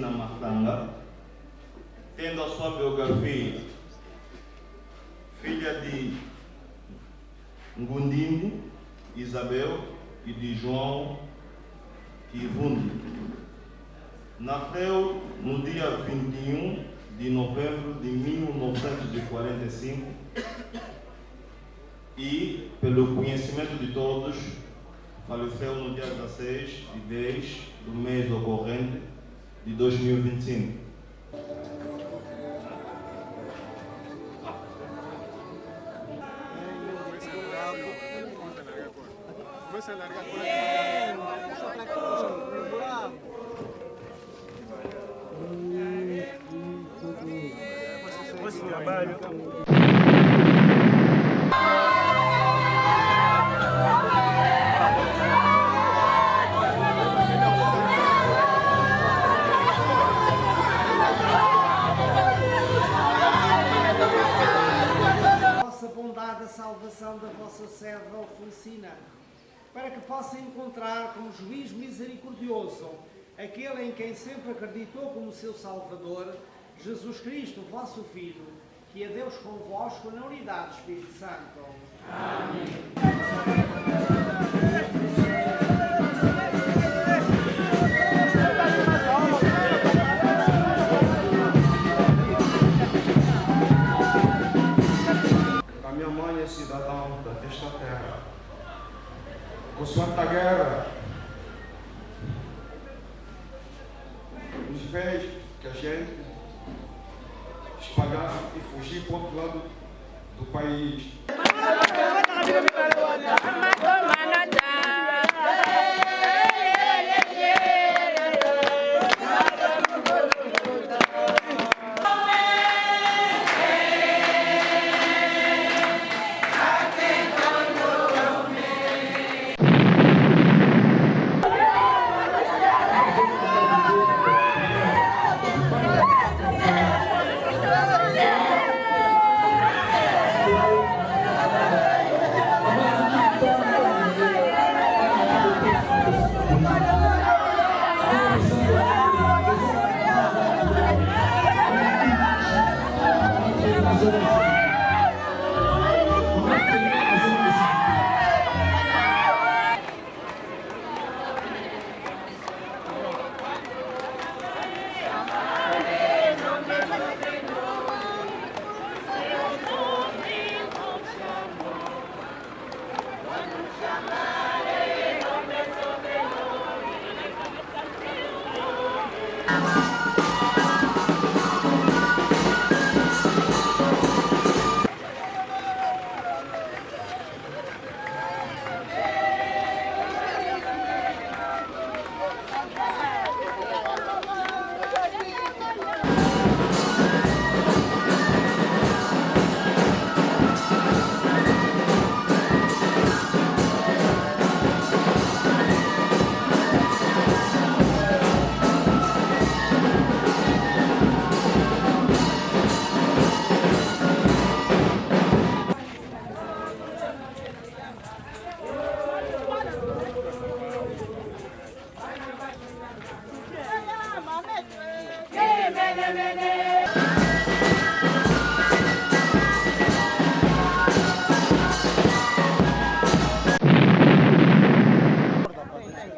Cristina Mafanga, tendo a sua biografia, filha de Ngundimbi Isabel e de João Kivundi. Nasceu no dia 21 de novembro de 1945 e, pelo conhecimento de todos, faleceu no dia 16 de 10 do mês ocorrente de 2025. Vossa bondade a salvação da vossa serva Alfonsina, para que possa encontrar como juiz misericordioso aquele em quem sempre acreditou como seu Salvador, Jesus Cristo, vosso Filho, que é Deus convosco na unidade do Espírito Santo. Amém. A minha mãe é cidadão desta terra. Consoante a guerra nos fez que a gente espalhar e fugir para o outro lado do país.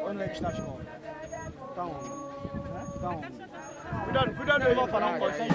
Onde é que está a escola? Cuidado, eu vou falar um pouquinho.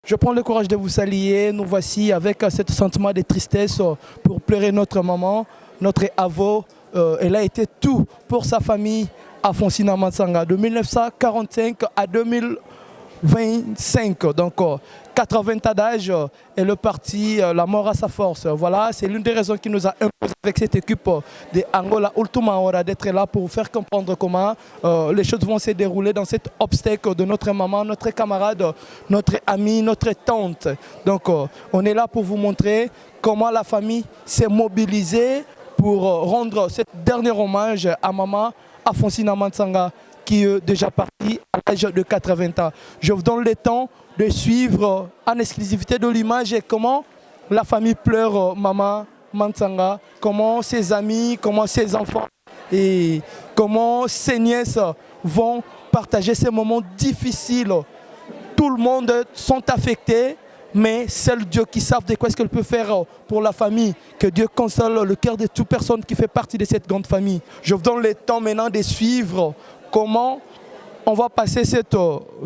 Je prends le courage de vous saluer. Nous voici avec ce sentiment de tristesse pour pleurer notre maman, notre avô. Elle a été tout pour sa famille à Fonsina Matsanga de 1945 à 2025. Donc 80 ans d'âge et le parti La mort à sa force. Voilà, c'est l'une des raisons qui nous a imposé avec cette équipe de Angola Ultima Hora d'être là pour faire comprendre comment les choses vont se dérouler dans cet obstacle de notre maman, notre camarade, notre amie, notre tante. Donc on est là pour vous montrer comment la famille s'est mobilisée pour rendre ce dernier hommage à maman Afonsina Matsanga qui est déjà parti à l'âge de 80 ans. Je vous donne le temps de suivre en exclusivité de l'image et comment la famille pleure maman Matsanga, comment ses amis, comment ses enfants et comment ses nièces vont partager ces moments difficiles. Tout le monde sont affectés, mais seul Dieu qui sait de quoi est-ce qu'il peut faire pour la famille. Que Dieu console le cœur de toute personne qui fait partie de cette grande famille. Je vous donne le temps maintenant de suivre comment on va passer cette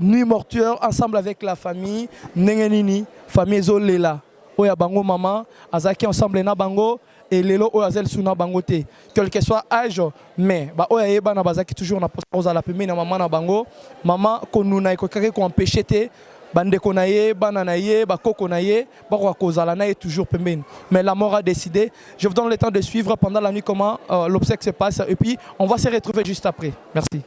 nuit mortuaire ensemble avec la famille. Nengenini, famille Zolela. Oya bango maman, azaki ensemble na bango et lelo oyazel suna bangote. Quel que soit âge, mais ba oya yeba na bazaki toujours na posa la pembe na maman na bango. Maman konuna ekokake ko empêcher te bandeko na ye, bana na ye, bakoko na ye, bakwa kozala na ye toujours pembeni. Mais la mort a décidé. Je vous donne le temps de suivre pendant la nuit comment l'obsèque se passe et puis on va se retrouver juste après. Merci.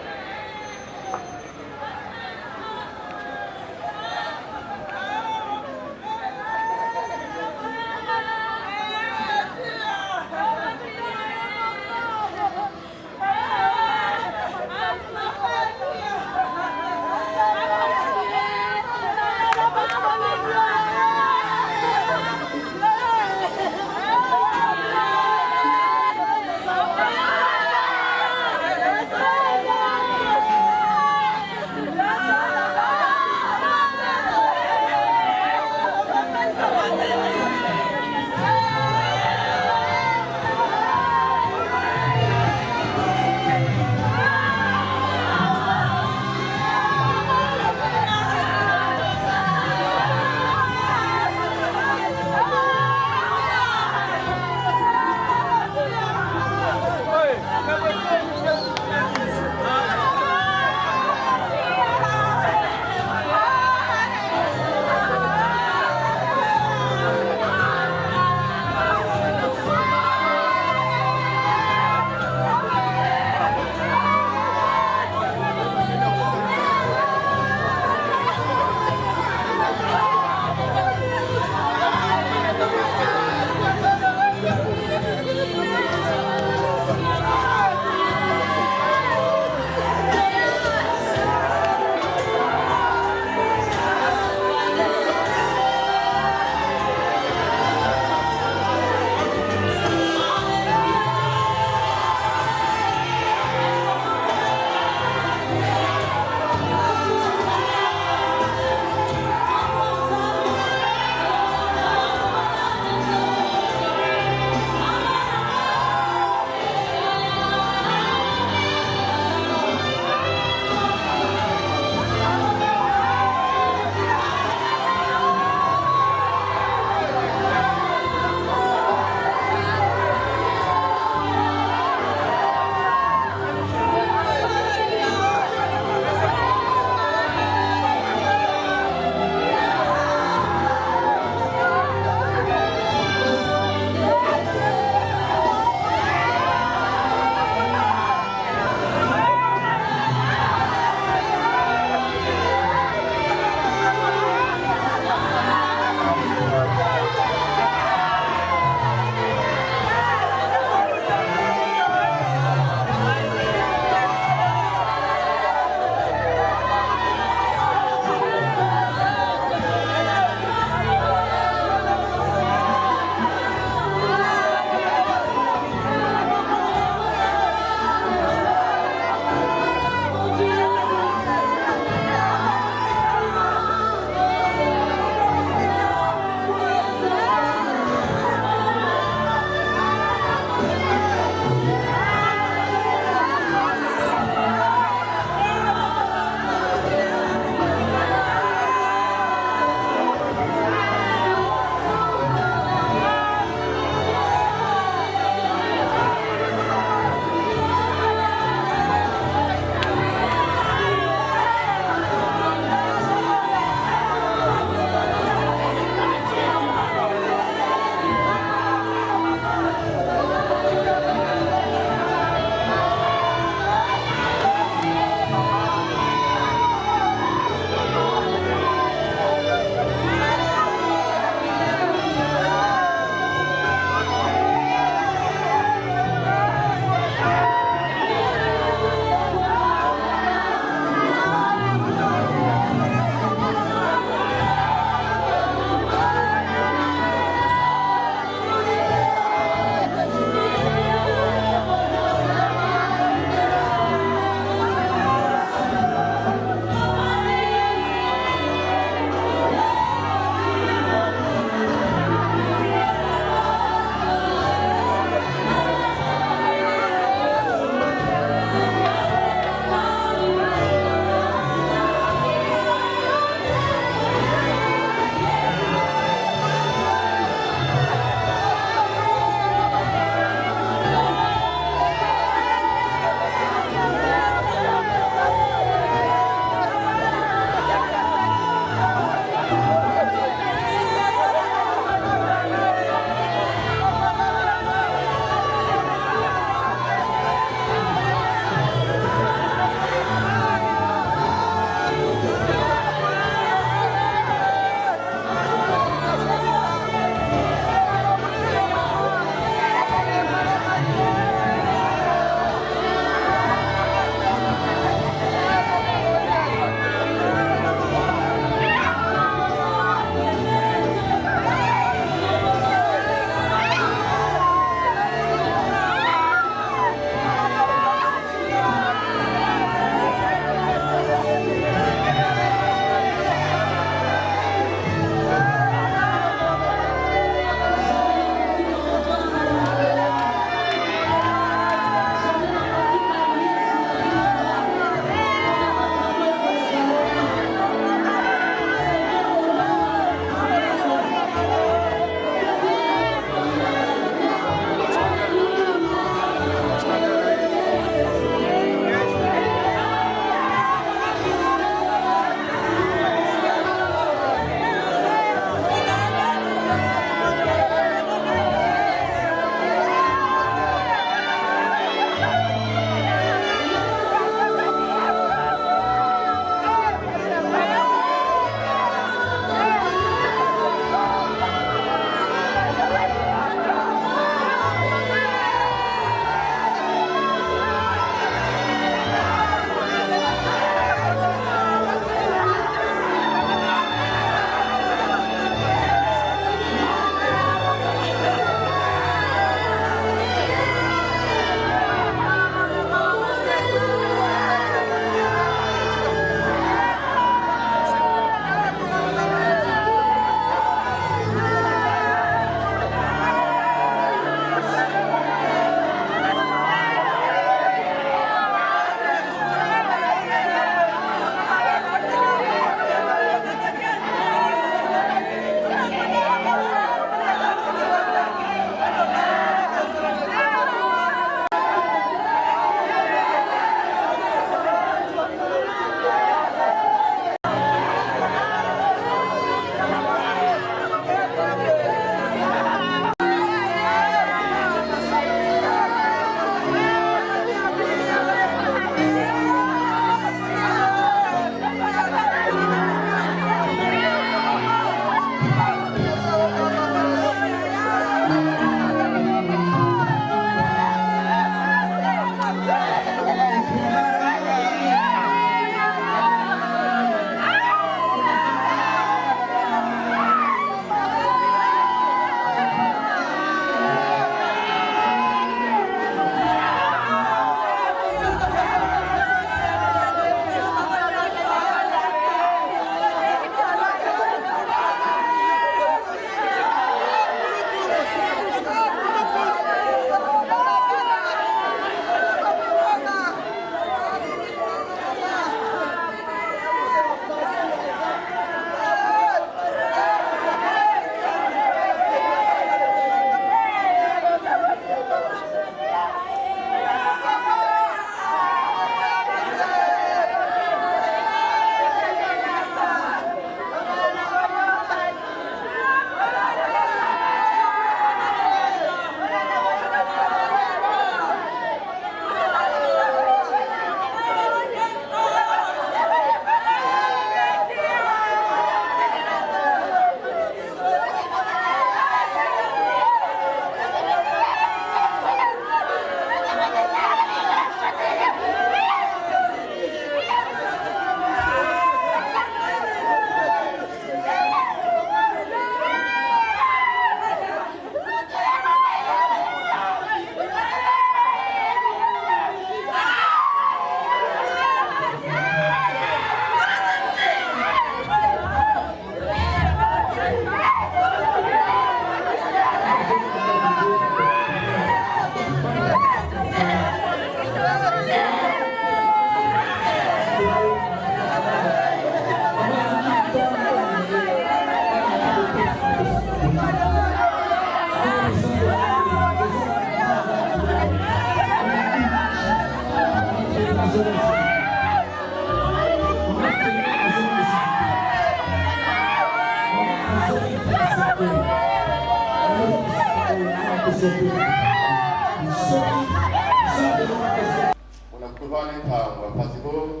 Unakutuvana ntangwa pasipo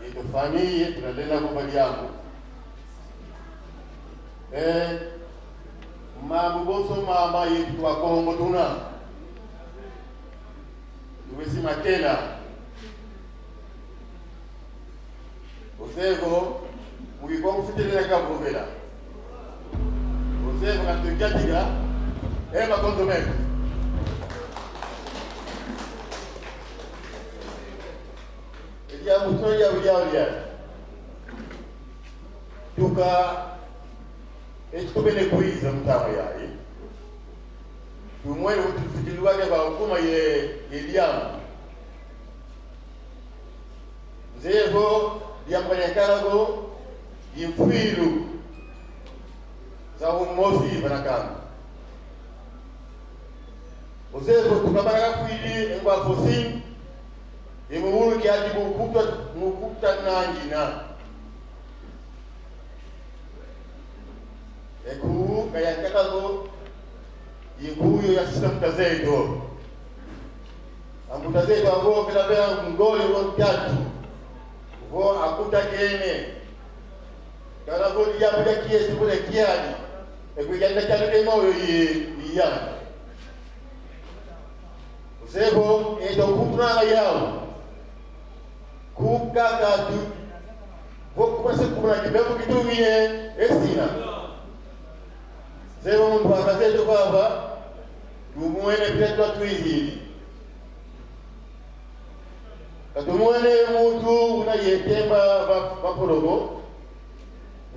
itufanyie tunaendelea kuvaliamo mabuboso mama yetu wa Kongo tuna tuwesima tena Osevo mugikongo fitelera kavovera Osevo katujatiga ema kondomeko ya mutoya ulia tuka ekubene kuiza mtamo yayi tumwe utufikiliwake ba hukuma ye eliamu zevo yambanyakarago yimfilu za umosi banakana ozevo tukabaraka kwili engwa fosim Imuhuru kiaji mukuta nangina Eku kaya kakago Yikuyo ya sistem tazedo Ambu tazedo avo vilabea mgoli wontatu Vo akuta kene Kana vo liyabuda kiesi kule kiaji Eku yanda kaluke moyo yiyana Usebo edo kutrana yao Kukakatu Vokumase kumuna kibebu kitumie esina Zero mundu wakazeto baba Tumuene petwa tuizili Katumuene mutu unayetemba vaporogo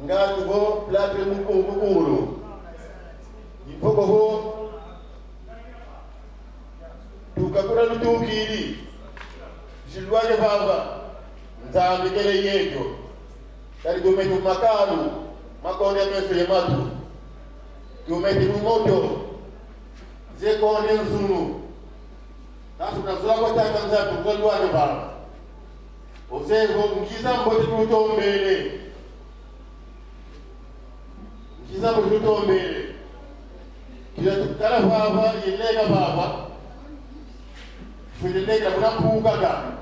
Ngatu vo platre mukuru Ifoko vo Tukakura lutukili Silwaje baba Nzambi kele yeto Kari tumetu makalu Makonde mwesele matu Tumetu moto Zekonde nzunu Nasu nazula kwa taka nzatu Kwa baba Ozevo mkiza mbote tutombele Mkiza mbote tutombele Kila tukala baba Yelega baba Fidelega kuna kukaga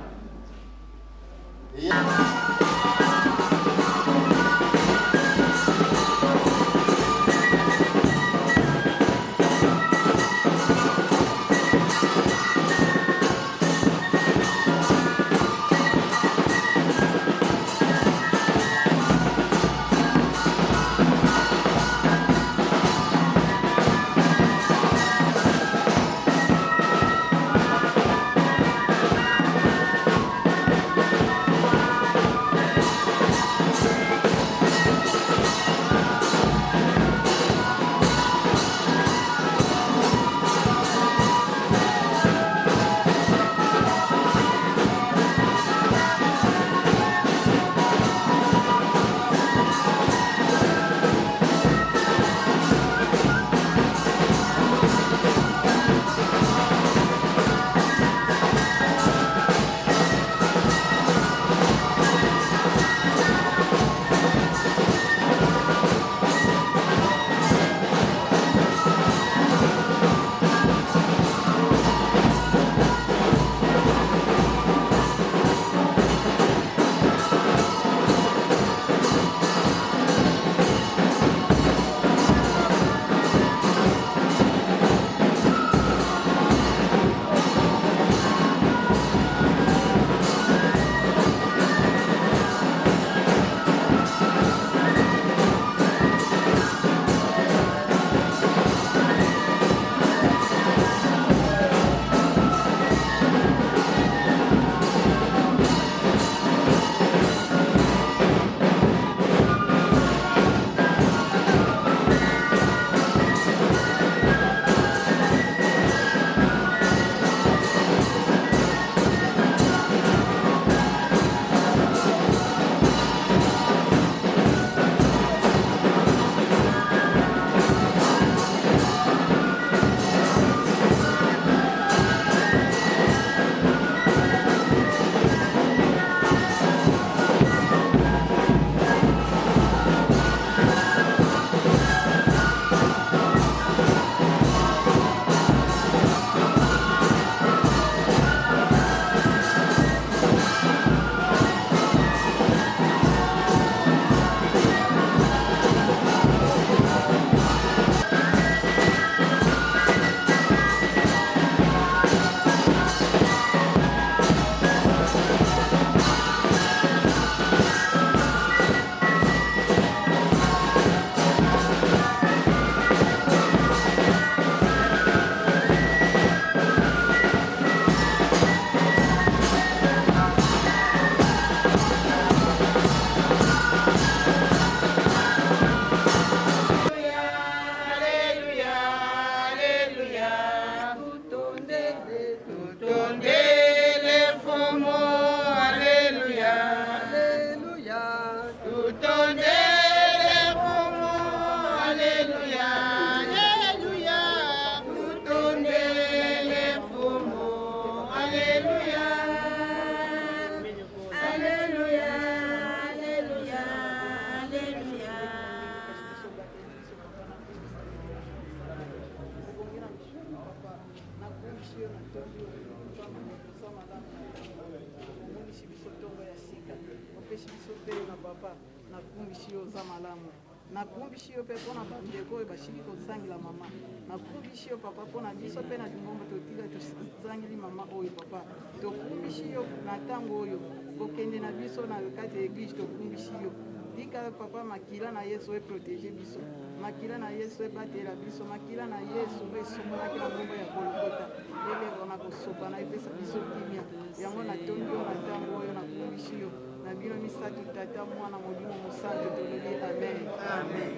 nakumbishio pe pona bandeko bashiki kozangila mama nakumbishio papa pona biso pe na lingomba totila tozangili mama oyo papa tokumbishio na ntango oyo kokende na biso na kati ya eglise tokumbishio tika papa makila na yesu eprotege biso makila na yesu ebatela biso makila na yesu esokolaki na ngomba ya kolokota eleko na kosopa na epesa biso kimia yango natondi yo na ntango oyo nakumbishio na bino misato tata mwana molimo mosantu tolobi amen. Amen.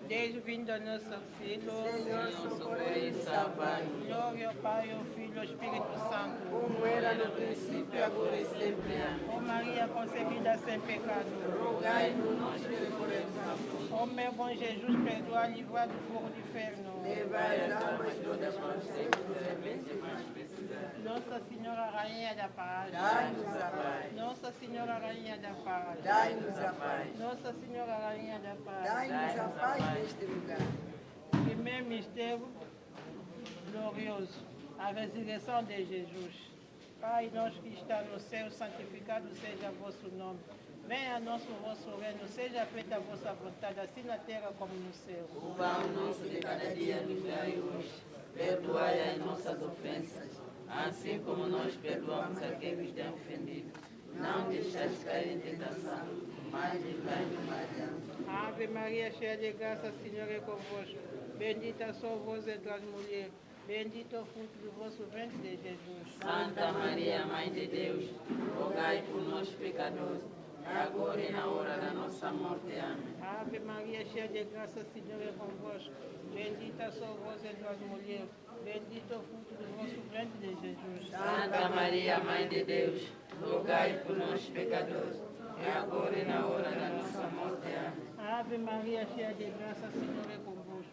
Deus vindo a nosso auxílio, Senhor, socorre e salvai. Glória ao Pai, ao Filho e ao Espírito Santo, Como era no princípio, agora e sempre. ó Maria concebida sem pecado, Rogai por nós que recorremos. ó meu bom Jesus, perdoa, livrar do fogo do inferno. Levai as almas todas para os secos e bens mais precisados. Nossa Senhora Rainha da Paz, Dai-nos a paz. Nossa Senhora Rainha da Paz, Dai-nos a paz. Nossa Senhora Rainha da Paz. Dai-nos a paz neste lugar. Primeiro mistério glorioso, a ressurreição de Jesus. Pai nosso que está no céu, santificado seja o vosso nome. Venha a nós o vosso reino, seja feita a vossa vontade, assim na terra como no céu. O pão nosso de cada dia nos dai hoje. Perdoai as nossas ofensas, assim como nós perdoamos a quem nos tem ofendido. Não deixais cair em tentação, mas livrai do mal. Ave Maria, cheia de graça, o Senhor é convosco. Bendita sois vós entre as mulheres, bendito o fruto do vosso ventre de Jesus. Santa Maria, Mãe de Deus, rogai por nós pecadores, agora e na hora da nossa morte. Amém. Ave Maria, cheia de graça, o Senhor é convosco. Bendita sois vós entre as mulheres, bendito o fruto do vosso ventre de Jesus. Santa Maria, Mãe de Deus, rogai por nós pecadores, agora e na hora da nossa morte. Amém. Ave Maria, cheia de graça, o Senhor é convosco.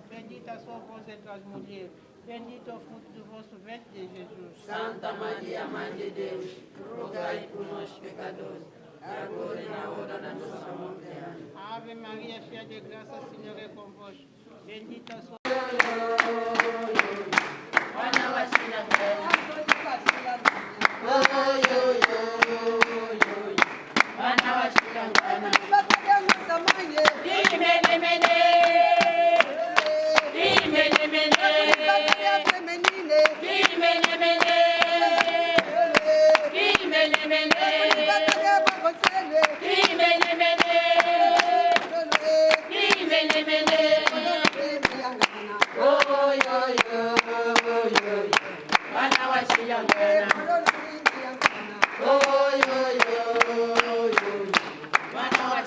Bendita sois vós entre as mulheres, bendito o fruto do vosso ventre de Jesus. Santa Maria, Mãe de Deus, rogai por nós pecadores, agora e na hora da nossa morte. Amém. Ave Maria, cheia de graça, o Senhor é convosco. Bendita sois Wana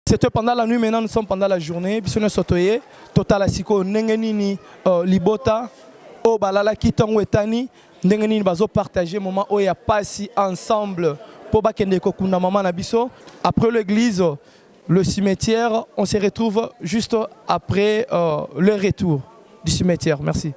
C'était pendant la nuit, maintenant nous sommes pendant la journée. Puis nous sommes total asiko nengenini libota o balala kitongo etani nengenini bazo partager moment où il y a passé ensemble pour bakende kokunda maman na biso. Après l'église, le cimetière, on se retrouve juste après le retour du cimetière. Merci.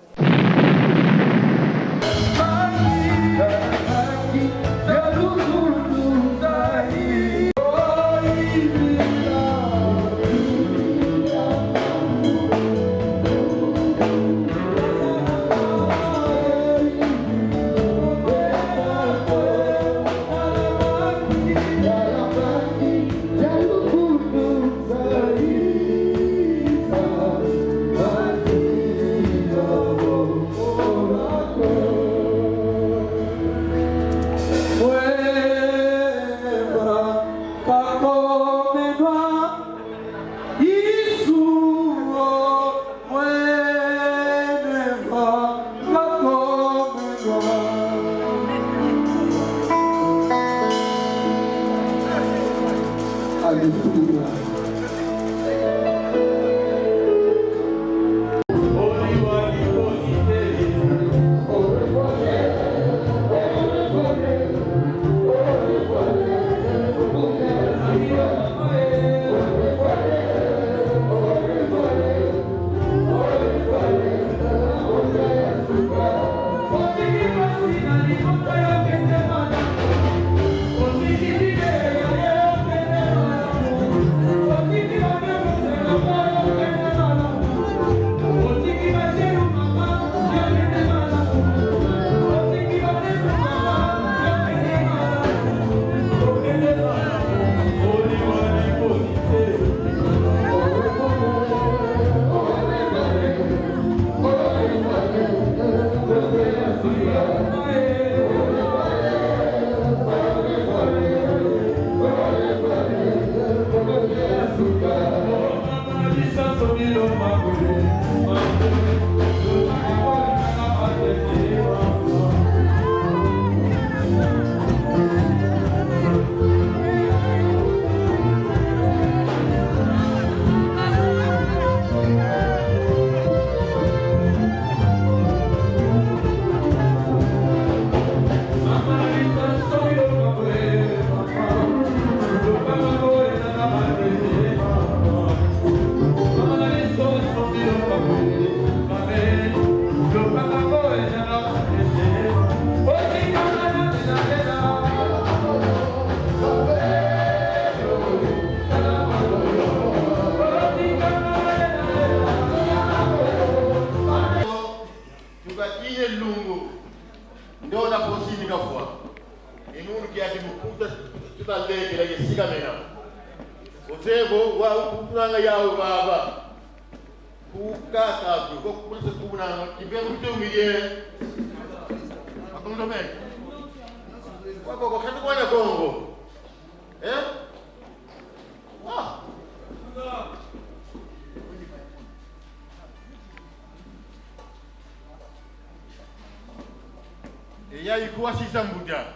E aí, com a Cissambuja?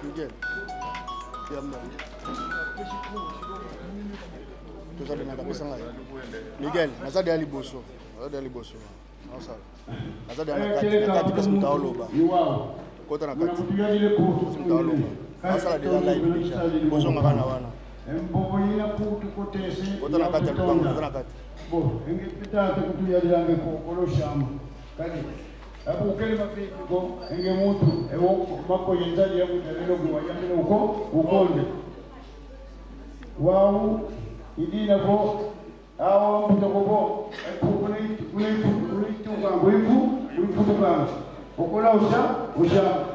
Miguel, Miguel, nazadi ali boso. Nazadi nakati kasi mtaoloba. Kota nakati. Mtaoloba. Asala deja live deja. Boso ngana wana. Kota nakati alipango, kota nakati. Bo, ingepita kutuya dilange kokolo shamba. Kani. Abu kelima fiko enge mutu ewo mako yenzaji yangu dalilo kwa yamene ukonde. Wao idina bo awo mutoko kulitunga kulifutuka okola usha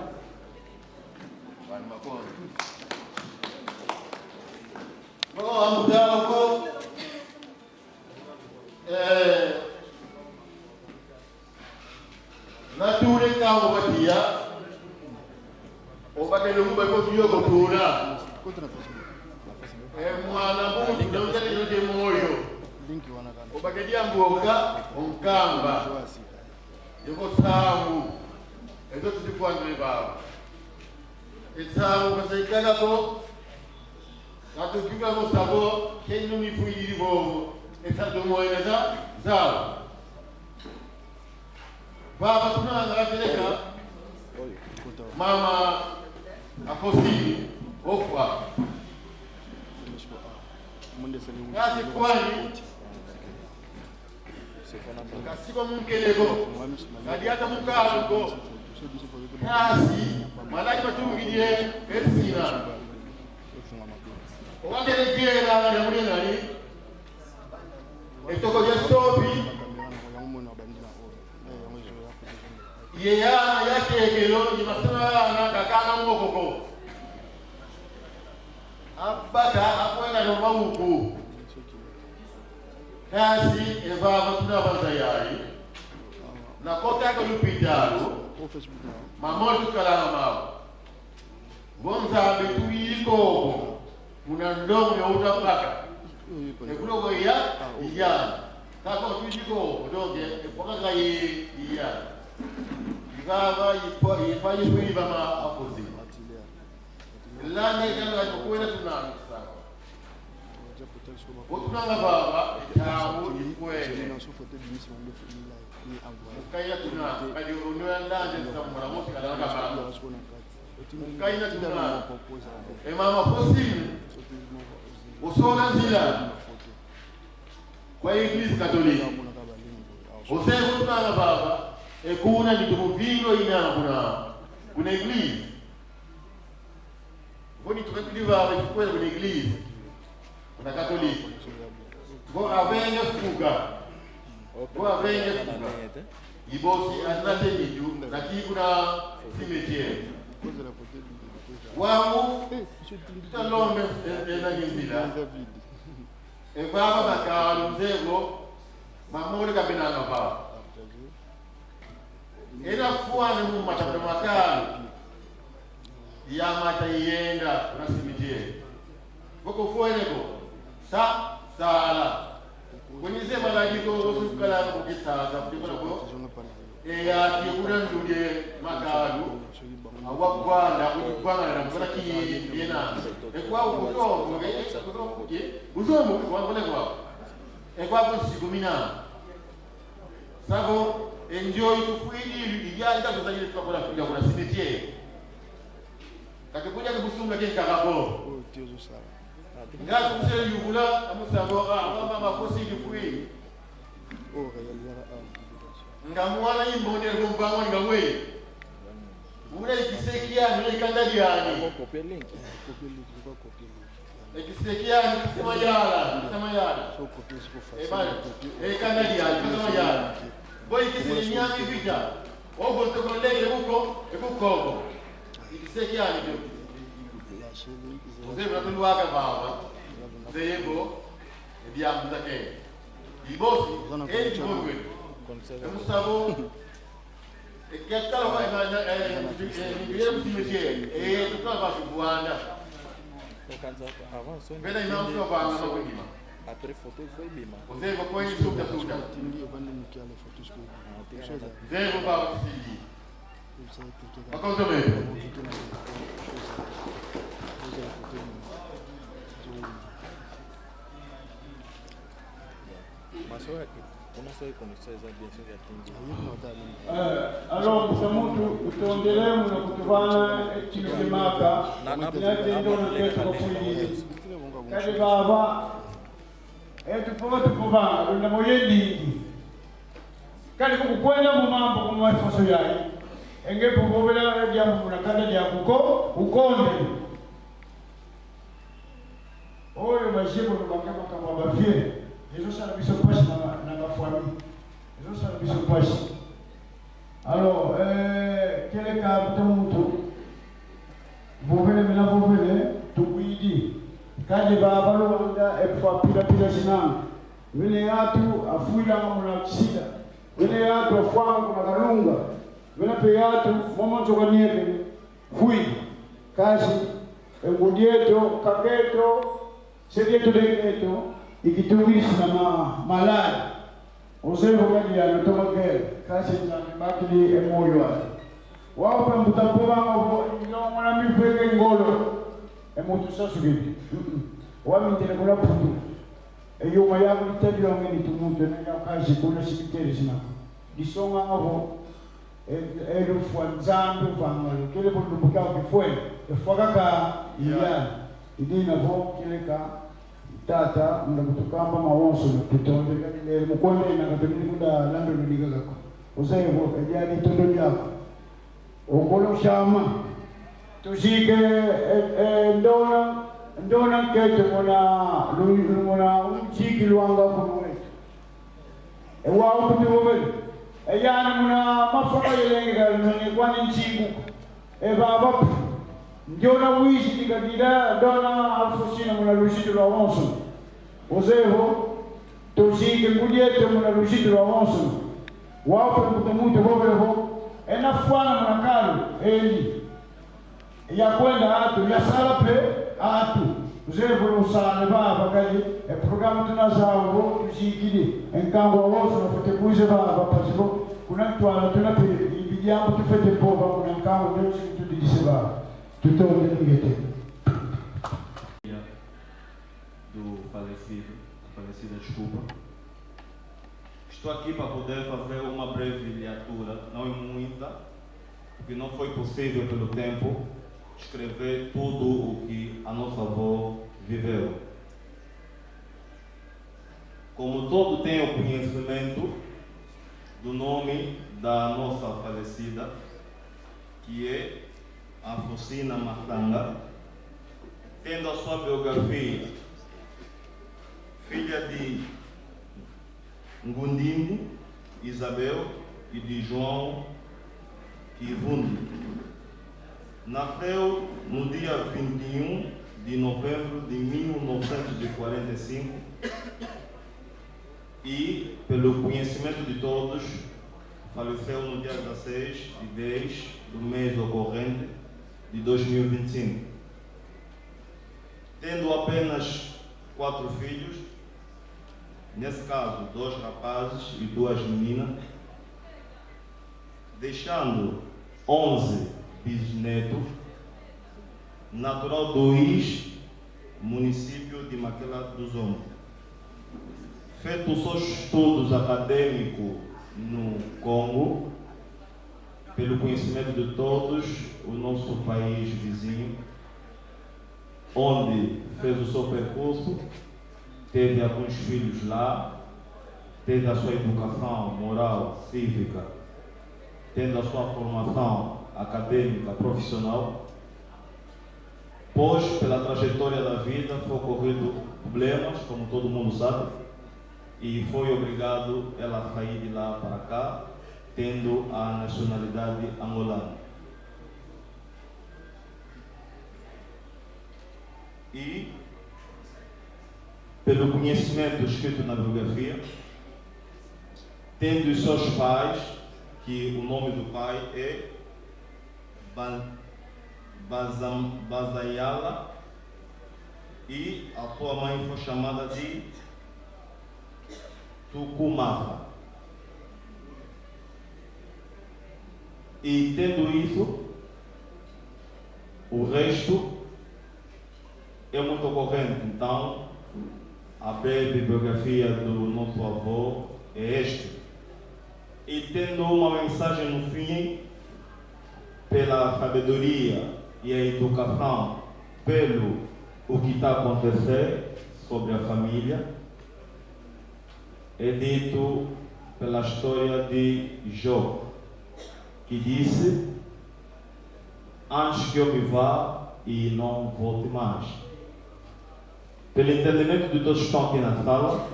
Nature kau batia, obat elung baik kau juga kau tuna. bagedia mboka onkamba yoko samu ezo tulikwandre baba esamu basaikala ko kato kiga mo sabo kenu mi fuiri bobo etado moeneza zao baba tunanga peleka mama afosili ofwa kasi kwani kasiko mkelego kadiata mukago kasi malaki batungiye esina owagelegera na mulengani etoko ya sobi yeyana yakekelo yimasana kakana mokoko abaka akwenda no mawuku kasi evava tunabanza yali na kota ko lupitalo mamoto kala mama bonza betuiko muna ndomo ya utapaka ekulo ko ya kako tuiko doge epoka kai ya igava ifayi kuiba ma apozi lane kana kwenda tunana sana otunanga baba tawo ikwele kaya tuna kadi onwa ndanje samura mosi kala baba kaya tuna mama posini usona nzila kwa Eglise Katolika osema tunanga baba ekuna ndikuvingo ina kuna Eglise voni tukakiliva kwa Eglise kuna Katolika go avenge fuga ibosi anate nidu lakini kuna cimetière wangu tutalombe ena ngizila baba bakalo mzego mamole kabinanga baba ena fuane mu matapata makalo ya mata yenda kuna cimetière boko fueneko sala kwenye malaiko usukala kukisasa kutikola ko ya kikuna nduge makalu awakwanda kukwanga na mkola kiyena ekwa ukoto uzomo kwangole kwa ekwa kusigumina savo enjoy tufuidi ijanja kuzajile tukakola kuja kuna cimetière kakikuja kusunga kenka hapo tiozo sana ngazi msele yugula amusabora mama mafosili fui ngamwana imbone ngombango ngamwe ule kisekia nile kandaliani kisekia nikisema yala kandaliani kisema yala boy kisini nyami vita obo tokolege kuko kisekia ndio Mzee tunduaka baba zebo ebyambuza ke ibosi ejibongwe musabo ekatala wa ndiye msimetiere tukaba kubuanda bela inaanza kwa mama kwingine après photo foi bima mzee kwa hiyo suka ndio bana nikiale photo siku zebo baba siji akozo mimi alors musamutu utondelemu na kutubana ekimaka nakendo naketa kufuili kadi baba tupova lunda moyendingi kadi kukwenda mu mambo mu mafoso yayi engepo bobela jambo munakanda lya kuko ukonde oyo mashimo bakama kama bafie ezo sana biso pashi na bafamille ezo sana biso pashi alors kele ka mutu vovele mena vovele tukuidi kaje baba londa efwa pila sinanga mene yatu afuila muna sida mene yatu afwangu na kalunga mene pe yatu momo tokanieke fui kashi engudieto kaketo sedieto deketo ikitungisi na malaya Ose Rogalia, no Tomagel, Cassin, Makili, and Moyo. Wow, from Butapoa, you don't want to be breaking Golo, and Motusasugi. One minute, I'm going to put e eu mai am tell you ngeni tu mundo na ya kazi kuna sikiteri sina disonga avo e lo fuanzando vangalo kele bondo bukao ke foi e fogaka ya idina vo kele ka tata mna kutukamba mawonso tutonde kale mukonde na katumini kunda lando ndiga gako osevo e jadi tondo yako okolo shama tusike ndona kete mona unchiki luanga kuwe e wa uputi wobe e yana mona mafaka yelenga nani kwani nchiku e baba ndona wishi dikadida ndona alfosina mona lushito la wonso ozevo tosike kudiete mona lushito la wonso wa uputi muto wobe ho e nafana mona kalu eli ya kwenda atu ya sala pe atu zevo usane baba kali e programu tunazao tushikili enkango wozo na fote kuze baba pasipo kuna twala tunape ibijambo tufete boba kuna enkango ndio tudidise baba tutonde ngete do falecida, desculpa. Estou aqui para poder fazer uma breve leitura, não é muita, porque não foi possível pelo tempo escrever tudo o que a nossa avó viveu. Como todo tem o conhecimento do nome da nossa falecida, que é Afrosina Matanga, tendo a sua biografia, filha de Ngundimbo Isabel e de João Kivundi. Nasceu no dia 21 de novembro de 1945 e, pelo conhecimento de todos, faleceu no dia 16 de 10 do mês ocorrente de 2025. Tendo apenas 4 filhos, nesse caso 2 rapazes e 2 meninas, deixando 11 bisnetos, natural do Is, município de Maquila do Zombo. Feito os seus estudos acadêmicos no Congo, pelo conhecimento de todos, o nosso país vizinho, onde fez o seu percurso, teve alguns filhos lá, teve a sua educação moral, cívica, tendo a sua formação acadêmica, profissional, pois pela trajetória da vida foi ocorrido problemas, como todo mundo sabe, e foi obrigado ela a sair de lá para cá, tendo a nacionalidade angolana. E pelo conhecimento escrito na biografia, tendo os seus pais, que o nome do pai é Bazayala, e a sua mãe foi chamada de Tucumafa. E tendo isso, o resto é muito ocorrente. Então, a breve biografia do nosso avô é esta. E tendo uma mensagem no fim, pela sabedoria e a educação, pelo o que está a acontecer sobre a família, é dito pela história de Jó, que disse: antes que eu me vá e não volte mais. Pelo entendimento de todos que estão aqui na sala,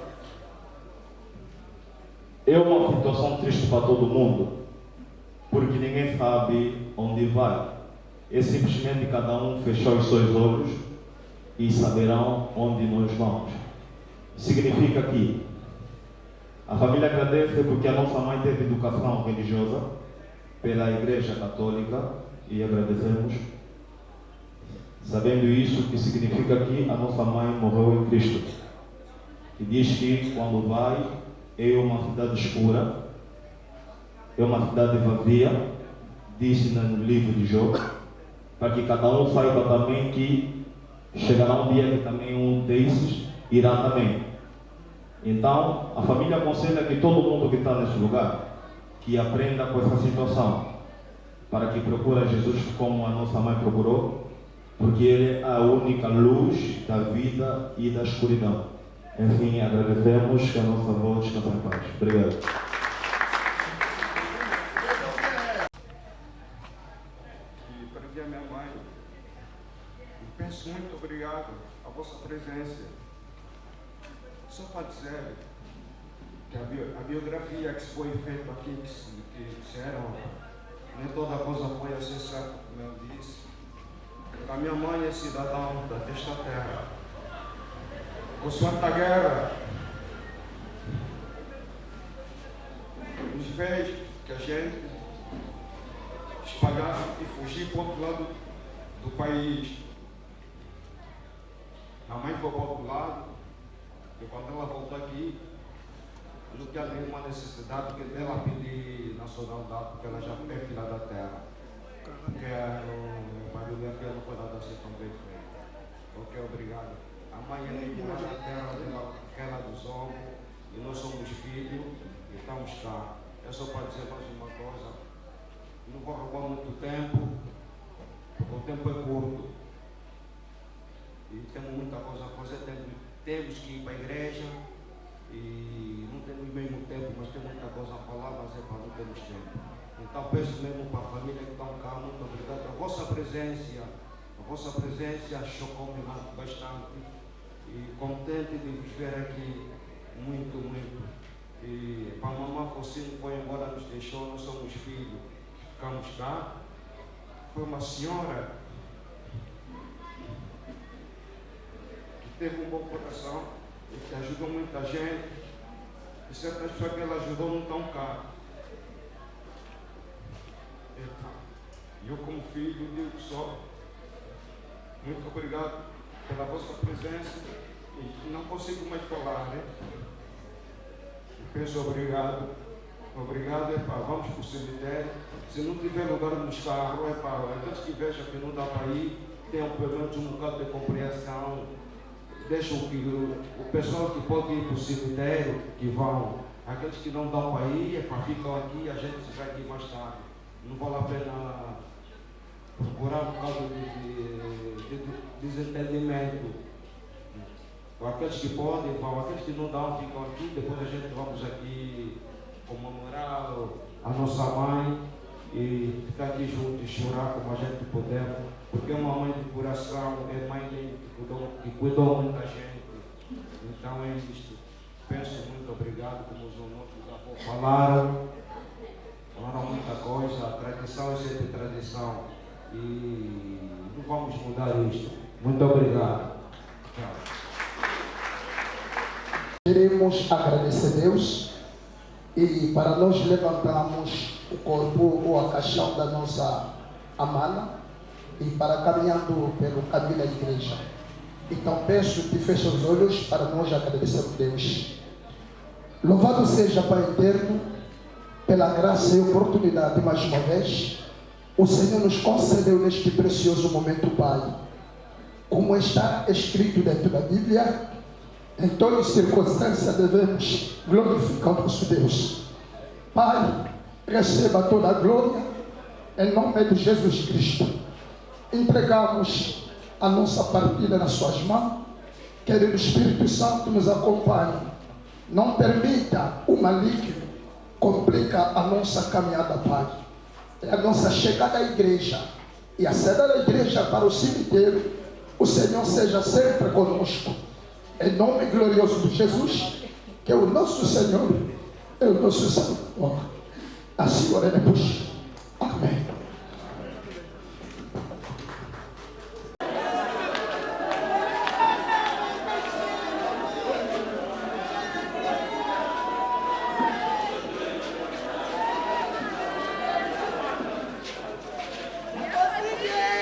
é uma situação triste para todo mundo, porque ninguém sabe onde vai. É simplesmente cada um fechar os seus olhos e saberão onde nós vamos. Significa que a família agradece porque a nossa mãe teve educação religiosa pela Igreja Católica e agradecemos. Sabendo isso, que significa que a nossa mãe morreu em Cristo. E diz que quando vai, é uma cidade escura, é uma cidade vazia, diz no livro de Jó, para que cada um saiba também que chegará um dia que também um desses irá também. Então, a família aconselha que todo mundo que está nesse lugar, que aprenda com essa situação, para que procure Jesus como a nossa mãe procurou, porque Ele é a única luz da vida e da escuridão. Enfim, agradecemos que a nossa avó descanse em paz. Obrigado. E perdi a minha mãe. E penso muito obrigado à vossa presença. Só para dizer que a biografia que foi feita aqui, que disseram, nem toda coisa foi acessada, como eu disse. A minha mãe é cidadã desta terra. Consoante a guerra, nos fez que a gente espalhar e fugir para o outro lado do país. A mãe foi para o outro lado, e quando ela voltou aqui, não tinha nenhuma necessidade dela pedir nacionalidade, porque ela já é filha da terra. Porque a biografia não foi nada assim tão bem feita. Ok, obrigado. A mãe é irmã da terra, aquela dos homens, e nós somos filhos, e estamos cá. É só para dizer mais uma coisa. Não vou roubar muito tempo, porque o tempo é curto. E temos muita coisa a fazer, temos que ir para a igreja, e não temos mesmo tempo, mas tem muita coisa a falar, mas é para não termos tempo. Então peço mesmo para a família que estão cá, muito obrigado. A vossa presença chocou-me bastante, e contente de vos ver aqui, muito, muito. E para a mamãe Focino foi embora, nos deixou, nós somos filhos, ficamos cá. Foi uma senhora que teve um bom coração e que ajudou muita gente, e certas pessoas que ela ajudou não estão cá. Eu como filho digo só, muito obrigado pela vossa presença, e não consigo mais falar, né? Peço obrigado, vamos para o cemitério. Se não tiver lugar nos carros, aqueles que vejam que não dá para ir, tenham pelo menos um bocado de compreensão, deixam o pessoal que pode ir para o cemitério, que vão. Aqueles que não dão para ir, ficam aqui, a gente se vai aqui mais tarde. Não vale a pena procurar um bocado de desentendimento. Aqueles que podem vão, aqueles que não dão ficam aqui, depois a gente vamos aqui comemorar a nossa mãe e ficar aqui juntos e chorar como a gente puder, porque uma mãe de coração é mãe que cuidou muita gente. Então é isto. Penso muito obrigado, como os nossos avós falaram muita coisa, a tradição é sempre tradição e não vamos mudar isto. Muito obrigado. Tchau. Queremos agradecer a Deus e para nós levantarmos o corpo ou a caixão da nossa amada e para caminhando pelo caminho da igreja. Então peço que feche os olhos para nós agradecermos a Deus. Louvado seja Pai eterno pela graça e oportunidade mais uma vez o Senhor nos concedeu neste precioso momento, Pai. Como está escrito dentro da Bíblia, em todas as circunstâncias devemos glorificar o nosso Deus. Pai, receba toda a glória em nome de Jesus Cristo. Entregamos a nossa partida nas suas mãos. Querido Espírito Santo, nos acompanhe. Não permita o maligno complicar a nossa caminhada, Pai. É a nossa chegada à igreja e a saída da igreja para o cemitério. O Senhor seja sempre conosco. Em nome glorioso de Jesus, que é o nosso Senhor, é o nosso Salvador. Assim oremos. Amém. Yeah.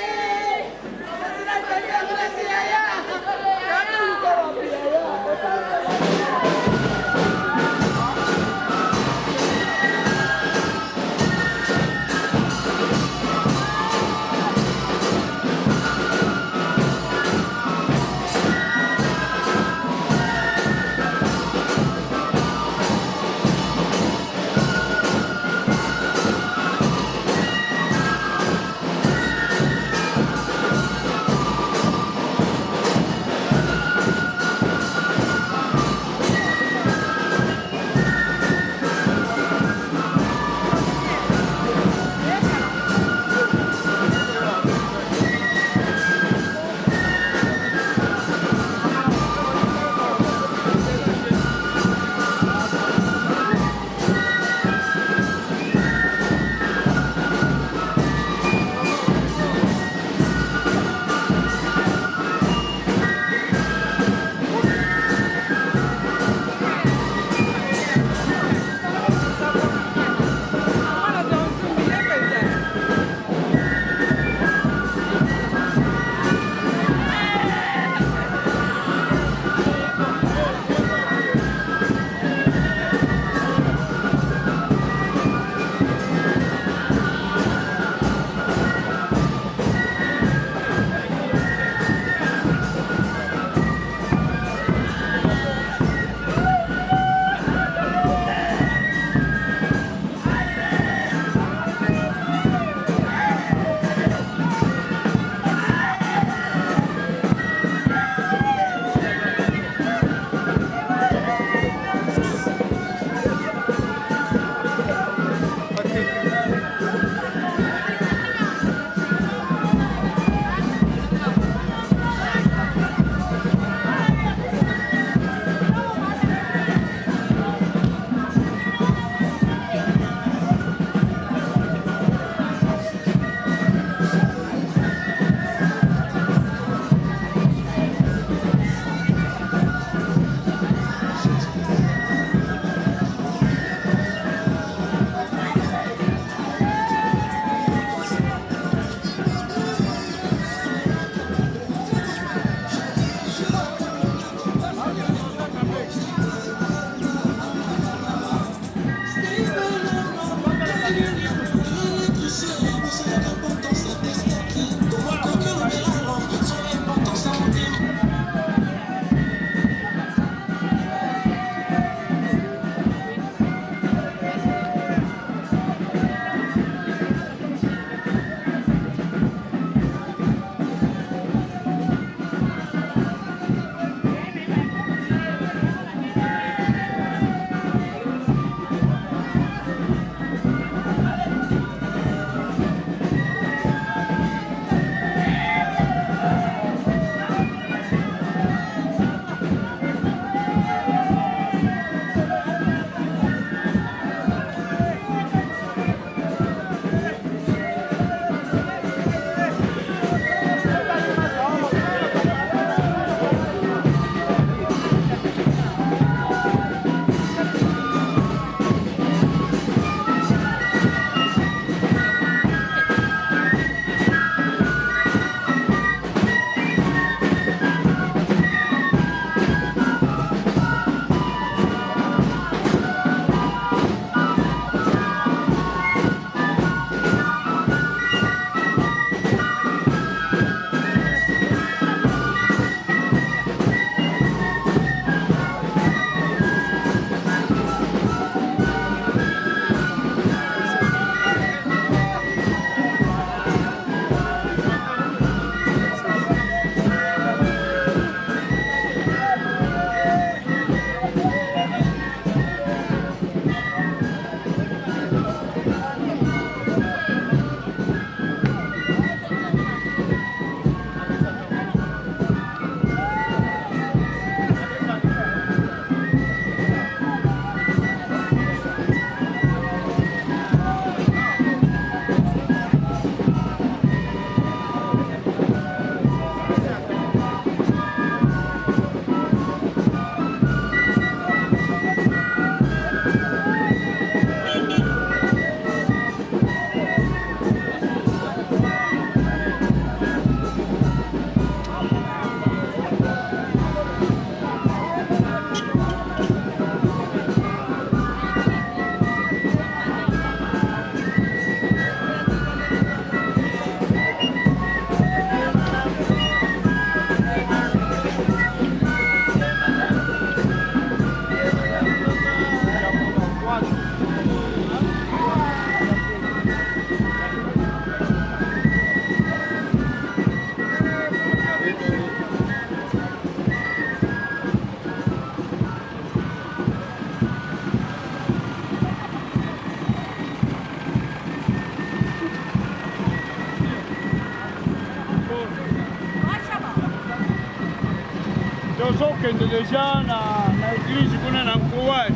deja na igreja kuna na mkoa.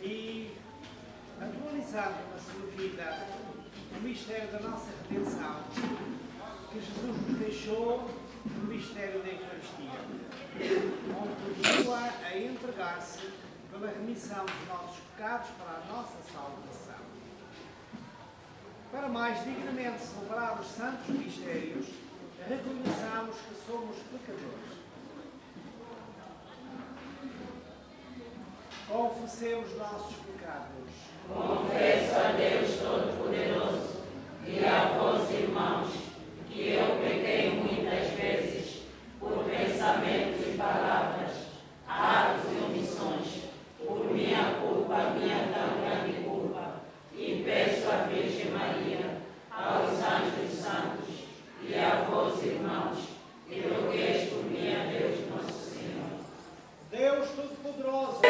E atualizando na sua vida o mistério da nossa redenção, que Jesus nos deixou no mistério da Eucaristia, onde continua a entregar-se pela remissão dos nossos pecados para a nossa salvação. Para mais dignamente celebrar os santos mistérios, reconheçamos que somos pecadores. Confessemos nossos pecados. Confesso a Deus Todo-Poderoso e a vós, irmãos, que eu pequei muitas vezes por pensamentos e palavras, atos e omissões, por minha culpa, minha tão grande culpa, e peço à Virgem Maria, aos anjos santos e a vós, irmãos, que rogueis por mim a Deus Nosso Senhor. Deus Todo-Poderoso,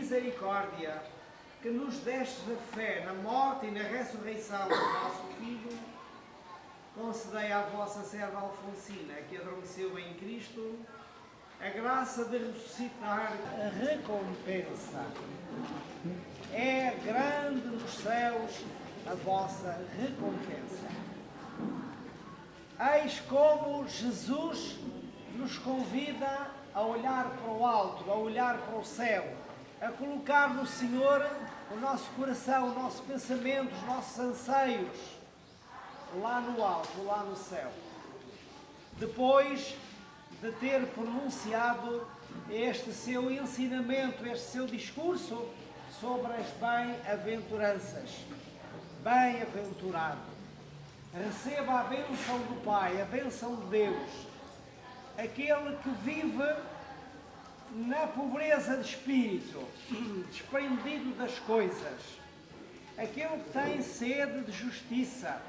misericórdia, que nos deste a fé na morte e na ressurreição do nosso Filho, concedei à vossa serva Alfonsina, que adormeceu em Cristo, a graça de ressuscitar a recompensa. É grande nos céus a vossa recompensa. Eis como Jesus nos convida a olhar para o alto, a olhar para o céu, a colocar no Senhor o nosso coração, o nosso pensamento, os nossos anseios, lá no alto, lá no céu. Depois de ter pronunciado este seu ensinamento, este seu discurso sobre as bem-aventuranças. Bem-aventurado. Receba a bênção do Pai, a bênção de Deus. Aquele que vive na pobreza de espírito, desprendido das coisas, aquele que tem sede de justiça,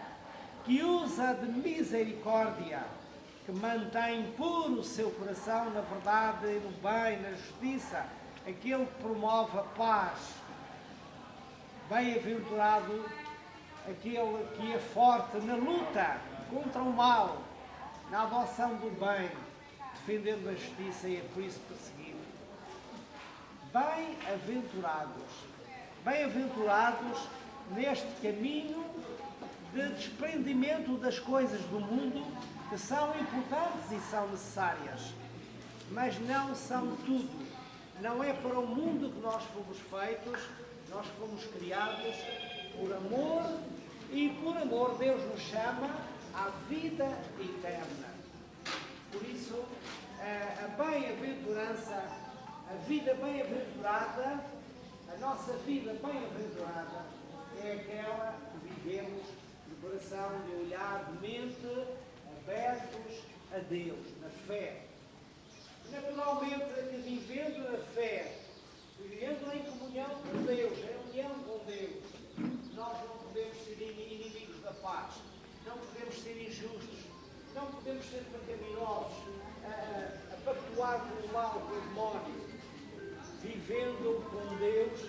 que usa de misericórdia, que mantém puro o seu coração na verdade, no bem, na justiça, aquele que promove a paz. Bem-aventurado aquele que é forte na luta contra o mal, na adoção do bem, defendendo a justiça e é por isso perseguido. Bem-aventurados neste caminho de desprendimento das coisas do mundo que são importantes e são necessárias, mas não são tudo. Não é para o mundo que nós fomos feitos, nós fomos criados por amor e por amor Deus nos chama à vida eterna. Por isso, a bem-aventurança, a vida bem-aventurada, a nossa vida bem-aventurada é aquela que vivemos de coração, de olhar, de mente, abertos a Deus, na fé. Naturalmente, vivendo na fé, vivendo em comunhão com Deus, em união com Deus, nós não podemos ser inimigos da paz, não podemos ser injustos, não podemos ser pecaminosos, a pactuar com o mal, com o demónio. Vivendo com Deus,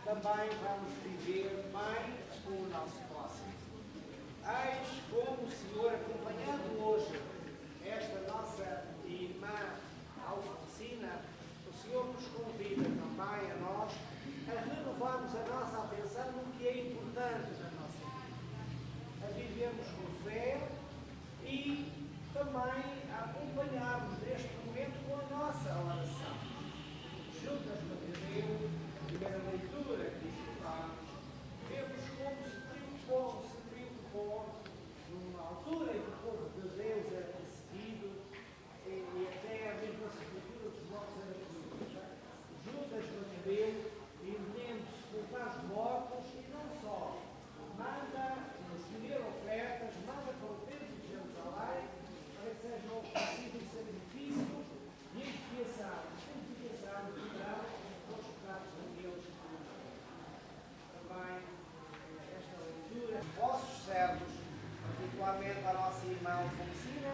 também vamos viver bem com o nosso próximo. Eis como o Senhor, acompanhando hoje esta nossa irmã Alfonsina, o Senhor nos convida também a nós a renovarmos a nossa atenção no que é importante na nossa vida, a vivermos com fé e também a acompanharmos neste momento com a nossa oração. Juntas para Deus, a primeira leitura que estudamos, vemos como se preocupou numa altura em que o povo de Deus era perseguido e até mesmo a sepultura dos mortos era perseguida. Judas bateu e mesmo sepultar os mortos e não só. Manda escolher ofertas, manda para o templo de Jerusalém para que sejam oferecidos sacrifícios de expiação, de cuidar dos pecados daqueles que também esta leitura, os vossos servos, particularmente a nossa irmã Alfonsina,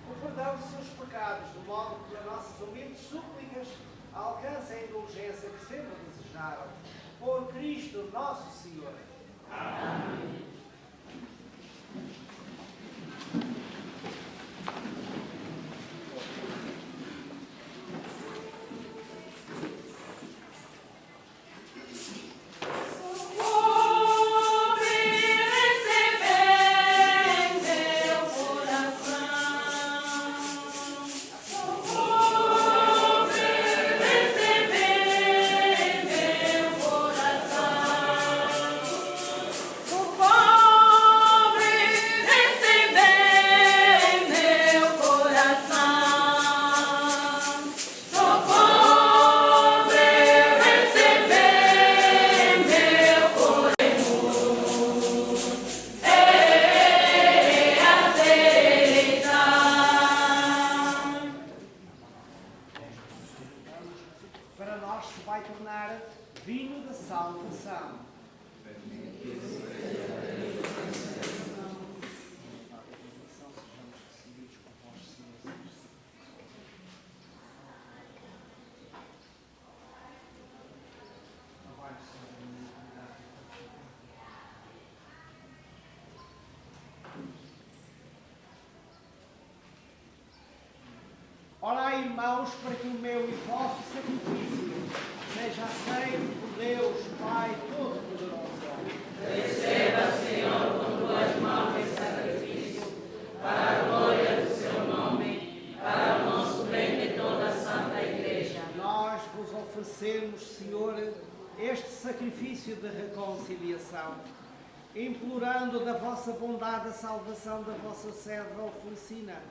o perdão dos seus pecados, de modo que as nossas humildes súplicas alcancem a indulgência que sempre desejaram. Por Cristo nosso Senhor. Amém. Para nós se vai tornar vinho da salvação. Ora, irmãos, para que o meu e vosso sacrifício seja aceito por Deus, Pai Todo-Poderoso. Receba, Senhor, com tuas mãos esse sacrifício, para a glória do seu nome, para o nosso bem de toda a Santa Igreja. Nós vos oferecemos, Senhor, este sacrifício de reconciliação, implorando da vossa bondade a salvação da vossa serva Alfonsina,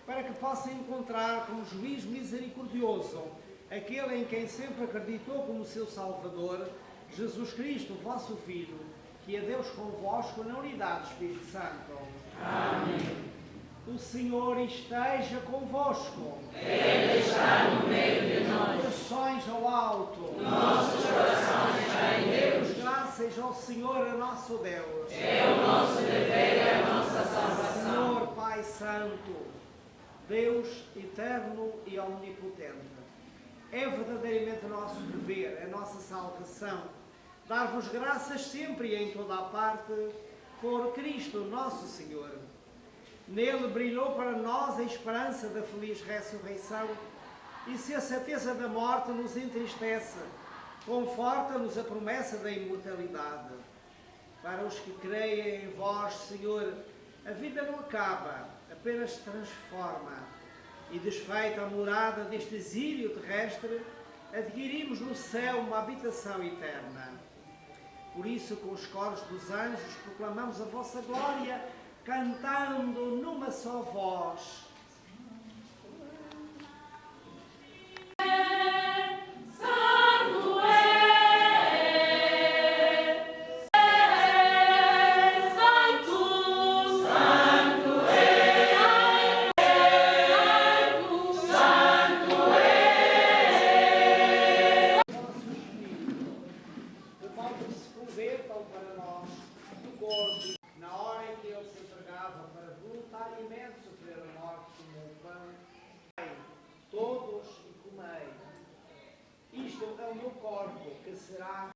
para que possa encontrar como juiz misericordioso aquele em quem sempre acreditou como seu Salvador, Jesus Cristo, vosso Filho, que é Deus convosco na unidade do Espírito Santo. Amém. O Senhor esteja convosco. Ele está no meio de nós. Corações ao alto. Nossos corações está em Deus. Graças ao Senhor, a nosso Deus. É o nosso dever e a nossa salvação. Senhor Pai Santo, Deus eterno e omnipotente, é verdadeiramente nosso dever, é nossa salvação, dar-vos graças sempre e em toda a parte, por Cristo nosso Senhor. Nele brilhou para nós a esperança da feliz ressurreição, e se a certeza da morte nos entristece, conforta-nos a promessa da imortalidade. Para os que creem em vós, Senhor, a vida não acaba, apenas se transforma, e desfeita a morada deste exílio terrestre, adquirimos no céu uma habitação eterna. Por isso, com os coros dos anjos, proclamamos a vossa glória, cantando numa só voz. Todos e comei. Isto é o meu corpo, que será...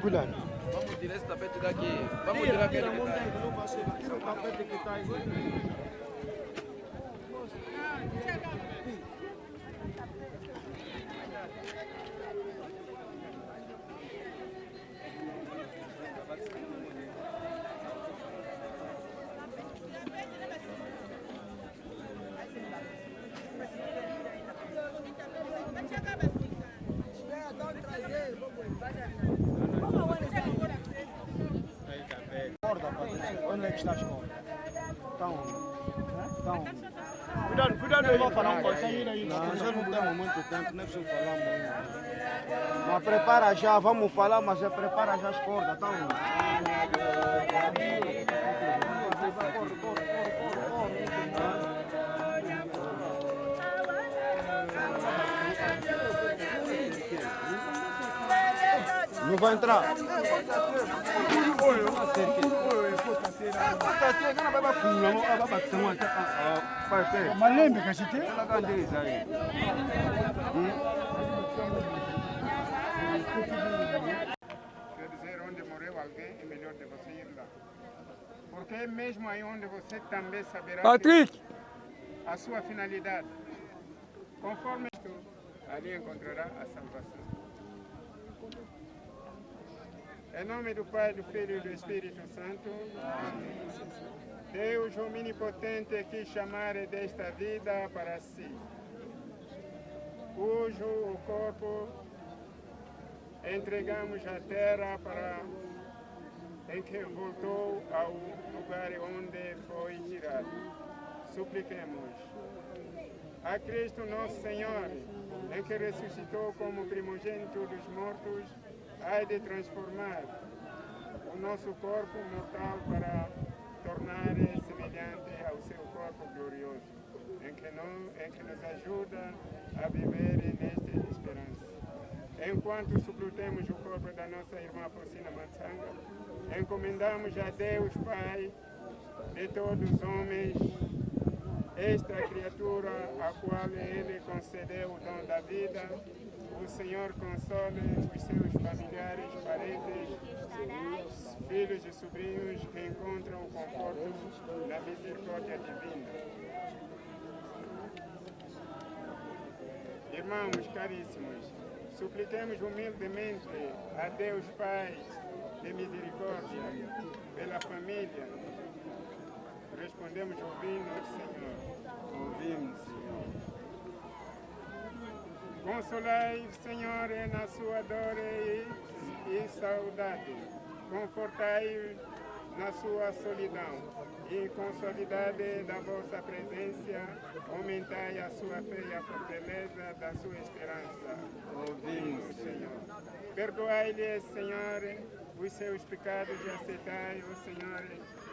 Cuidado. Vamos tirar esse tapete daqui. Vamos tirar aquele que tá aí. Tira o tapete que está aí. Onde é que está a escola? Então. Cuidado, eu vou falar um pouquinho aí. Não, já não temos muito tempo, não é preciso falar muito. Mas prepara já, vamos falar, mas já prepara já as cordas, tá? Não vai entrar. Mas lembra que a gente Quer dizer, onde morreu alguém, é melhor de você ir lá. Porque é mesmo aí onde você também saberá a sua finalidade. Conforme isto, ali encontrará a salvação. Em nome do Pai, do Filho e do Espírito Santo. Amém. Deus omnipotente quis chamar desta vida para si, cujo o corpo entregamos à terra em que voltou ao lugar onde foi tirado. Supliquemos a Cristo nosso Senhor, em que ressuscitou como primogênito dos mortos, há de transformar o nosso corpo mortal para tornar semelhante ao seu corpo glorioso, em que nos ajuda a viver nesta esperança. Enquanto suplutemos o corpo da nossa irmã Focina Matsanga, encomendamos a Deus Pai de todos os homens esta criatura a qual Ele concedeu o dom da vida. O Senhor console os seus familiares, parentes, filhos e sobrinhos que encontram o conforto na misericórdia divina. Irmãos caríssimos, supliquemos humildemente a Deus Pai de misericórdia pela família. Respondemos ouvindo, Senhor. Ouvimos, Senhor. Consolai, Senhor, na sua dor e saudade. Confortai na sua solidão. E com solidade da vossa presença, aumentai a sua fé e a fortaleza da sua esperança. Ouvimos, Senhor. Perdoai-lhes, Senhor, os seus pecados e aceitai, ó Senhor,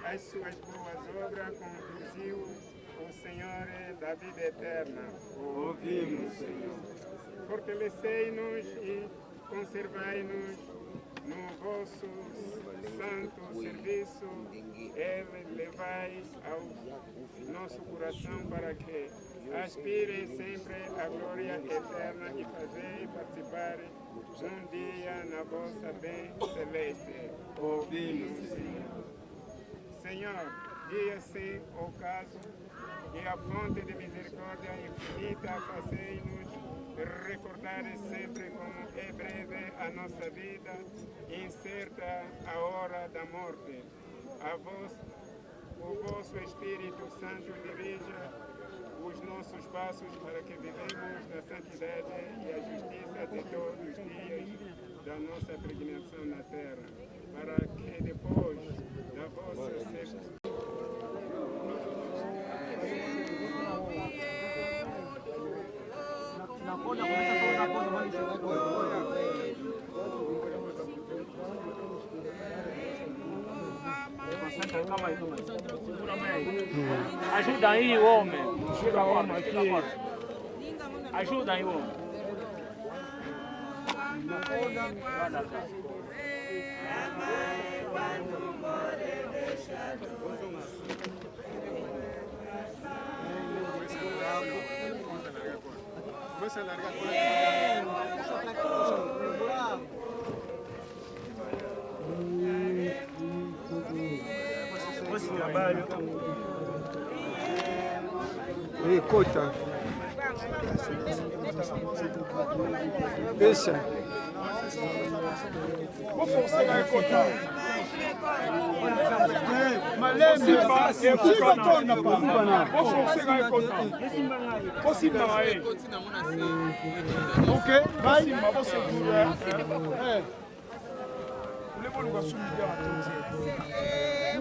as suas boas obras, conduziu o Senhor da vida eterna. Ouvimos, Senhor. Fortalecei-nos e conservai-nos no vosso santo serviço, levai ao nosso coração para que aspire sempre à glória eterna e fazei participar um dia na vossa bem celeste. Ouvimos, Senhor. Senhor, guia-se o caso e a fonte de misericórdia infinita, fazei-nos recordar sempre como é breve a nossa vida, incerta a hora da morte. A vós, o vosso Espírito Santo dirija os nossos passos para que vivemos na santidade e a justiça de todos os dias da nossa peregrinação na terra, para que depois da vossa Ajuda aí, homem. Ajuda aí, homem. Começa a largar Esse trabalho. Ei, cota. Deixa. Vou forçar a contar. Mas lembre-se, é por conta na pá. Vou forçar a contar. Possível aí. Ok, vai. Vou segurar. Levou no gasto de gato.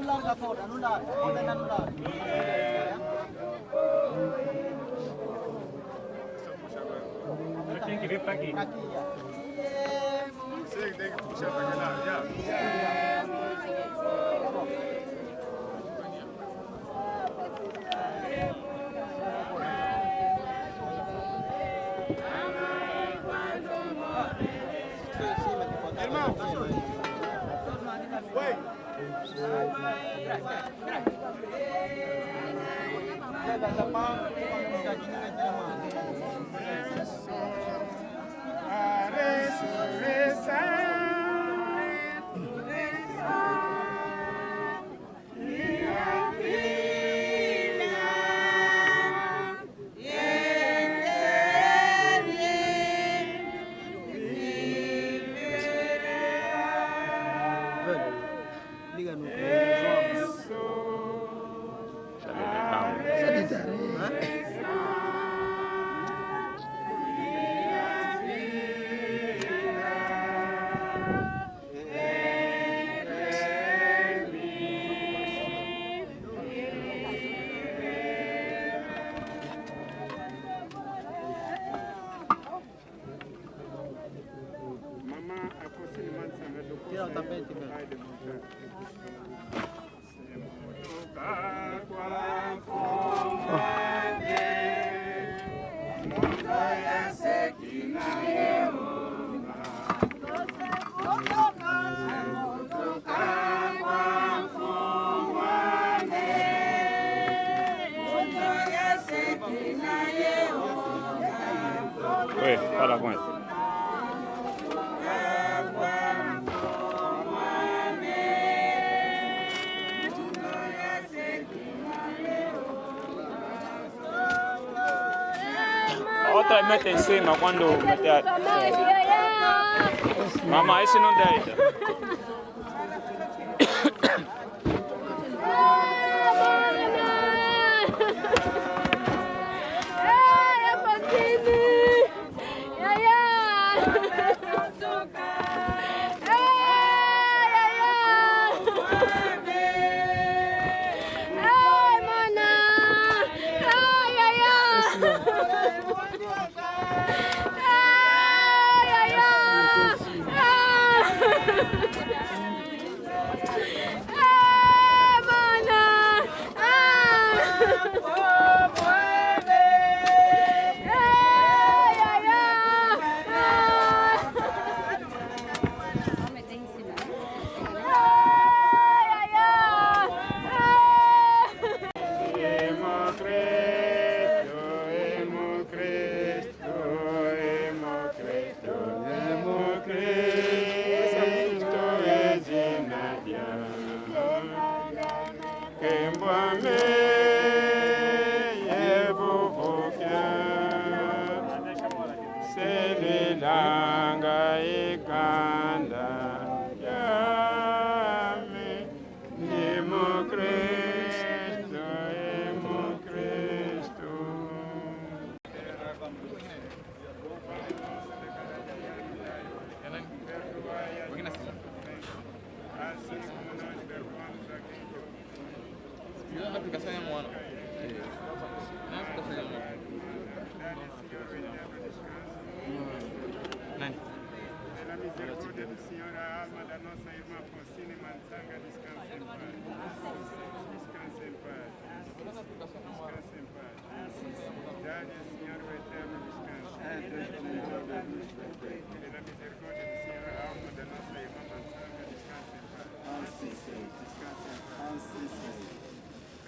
Não dá fora, não dá. Não dá. Tem que vir para aqui. Você tem que puxar para lá, já. Irmão, oi. A ressurreição e a vida Liga no Tira o tapete, velho. Oi, fala com ele. Outra mete em cima quando meter a... Mamãe, esse não deita.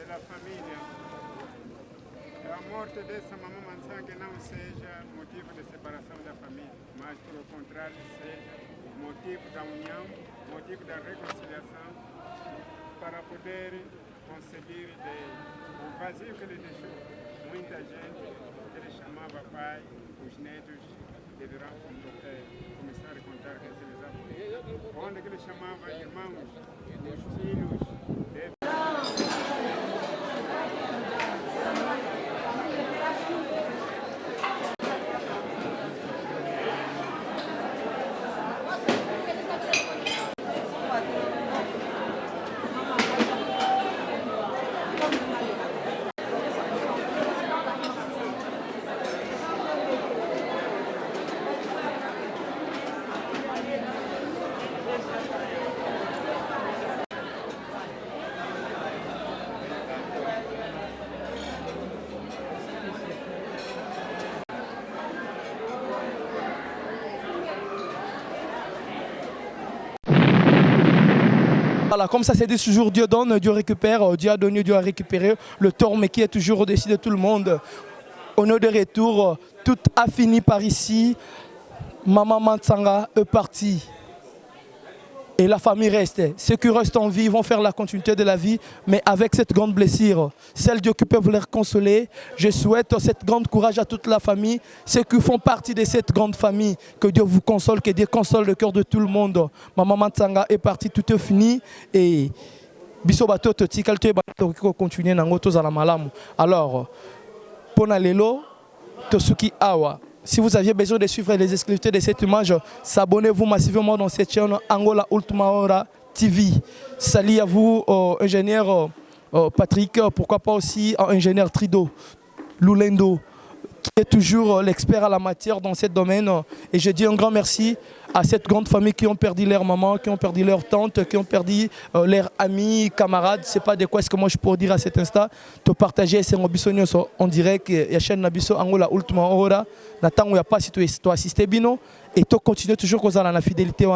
Pela família, a morte dessa mamãe Mansanga não seja motivo de separação da família, mas pelo contrário seja motivo da união, motivo da reconciliação, para poder conseguir o vazio que ele deixou. Muita gente que ele chamava pai, os netos deverão começar a contar que eles estavam. Onde que ele chamava irmãos, os filhos devem. Voilà, comme ça c'est dit toujours, Dieu donne, Dieu récupère, Dieu a donné, Dieu a récupéré. Le torme qui est toujours au-dessus de tout le monde. Au nom de retour, tout a fini par ici. Maman Mansanga est partie. Et la famille reste. Ceux qui restent en vie vont faire la continuité de la vie, mais avec cette grande blessure. Celle Dieu qui peut vous les consoler. Je souhaite cette grande courage à toute la famille. Ceux qui font partie de cette grande famille, que Dieu vous console, que Dieu console le cœur de tout le monde. Maman Mansanga est partie, tout est fini. Et Bisobato Totikal, tu es continuer dans la malamu. Alors, Ponalelo, Tosuki Awa. Si vous aviez besoin de suivre les exclusivités de cette image, s'abonnez-vous massivement dans cette chaîne Angola Ultima Hora TV. Salut à vous, ingénieur Patrick, pourquoi pas aussi ingénieur Trido, Lulendo, qui est toujours l'expert à la matière dans ce domaine. Et je dis un grand merci à cette grande famille qui ont perdu leur maman, qui ont perdu leur tante, qui ont perdu leurs amis, camarades. C'est pas de quoi est-ce que moi je peux dire à cet instant. De partager ces mobisonios en direct et la chaîne Nabiso Angola Ultima Hora. N'attends il n'y a pas si tu assistes bino et tu continues toujours à la fidélité.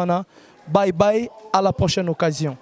Bye bye, à la prochaine occasion.